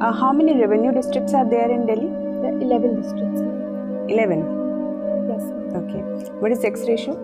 How many revenue districts are there in Delhi? There are 11 districts. 11. Yes. Okay. What is sex ratio?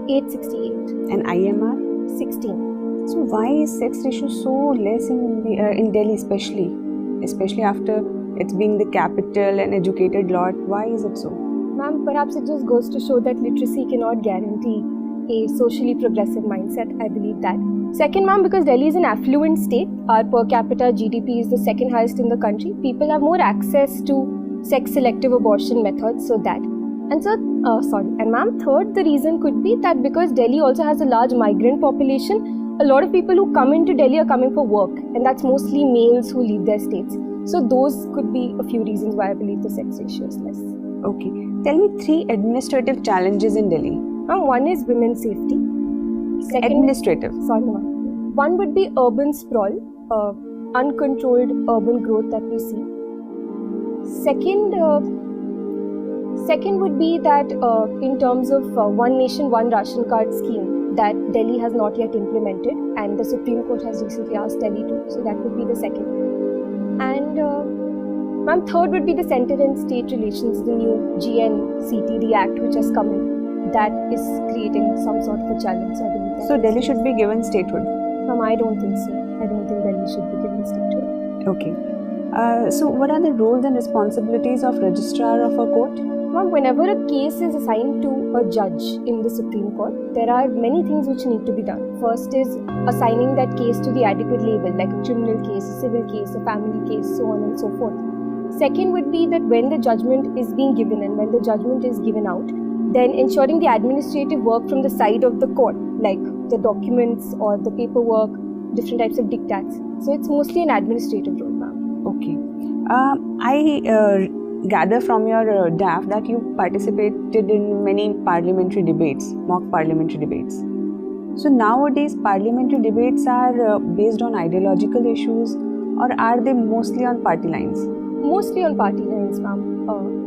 868. And IMR? 16. So why is sex ratio so less in Delhi, especially after it's being the capital and educated lot? Why is it so? Ma'am, perhaps it just goes to show that literacy cannot guarantee a socially progressive mindset. I believe that. Second, ma'am, because Delhi is an affluent state, our per capita GDP is the second highest in the country. People have more access to sex-selective abortion methods, so that. And so, and ma'am, third, the reason could be that because Delhi also has a large migrant population, a lot of people who come into Delhi are coming for work, and that's mostly males who leave their states. So those could be a few reasons why I believe the sex ratio is less. Okay. Tell me 3 administrative challenges in Delhi. Ma'am, one is women's safety. Second, administrative. Sorry, ma'am. One would be urban sprawl, uncontrolled urban growth that we see. Second would be that in terms of one nation, one ration card scheme that Delhi has not yet implemented, and the Supreme Court has recently asked Delhi to. So that would be the second. And ma'am, third would be the center and state relations, the new GNCTD Act which has come in. That is creating some sort of a challenge, I believe. So Delhi should be given statehood? Ma'am, I don't think so. I don't think Delhi should be given statehood. Okay. So what are the roles and responsibilities of registrar of a court? Ma'am, whenever a case is assigned to a judge in the Supreme Court, there are many things which need to be done. First is assigning that case to the adequate label, like a criminal case, a civil case, a family case, so on and so forth. Second would be that when the judgment is being given and when the judgment is given out, then ensuring the administrative work from the side of the court, like the documents or the paperwork, different types of dictats. So it's mostly an administrative role, ma'am. Okay. I gather from your DAF that you participated in many parliamentary debates, mock parliamentary debates. So nowadays parliamentary debates are based on ideological issues, or are they mostly on party lines? Mostly on party lines, ma'am.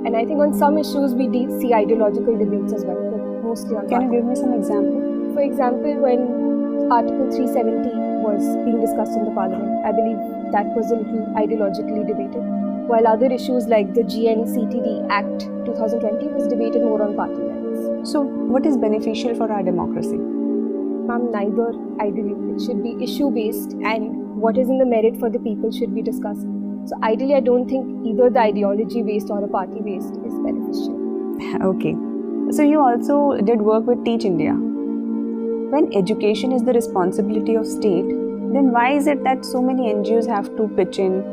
And I think on some issues we see ideological debates as well, but mostly on Can you give me some example? For example, when Article 370 was being discussed in the Parliament, I believe that was a little ideologically debated, while other issues like the GNCTD Act 2020 was debated more on party lines. So what is beneficial for our democracy? Ma'am, neither ideally. It should be issue-based, and what is in the merit for the people should be discussed. So ideally, I don't think either the ideology-based or a party-based is beneficial. Okay. So you also did work with Teach India. When education is the responsibility of state, then why is it that so many NGOs have to pitch in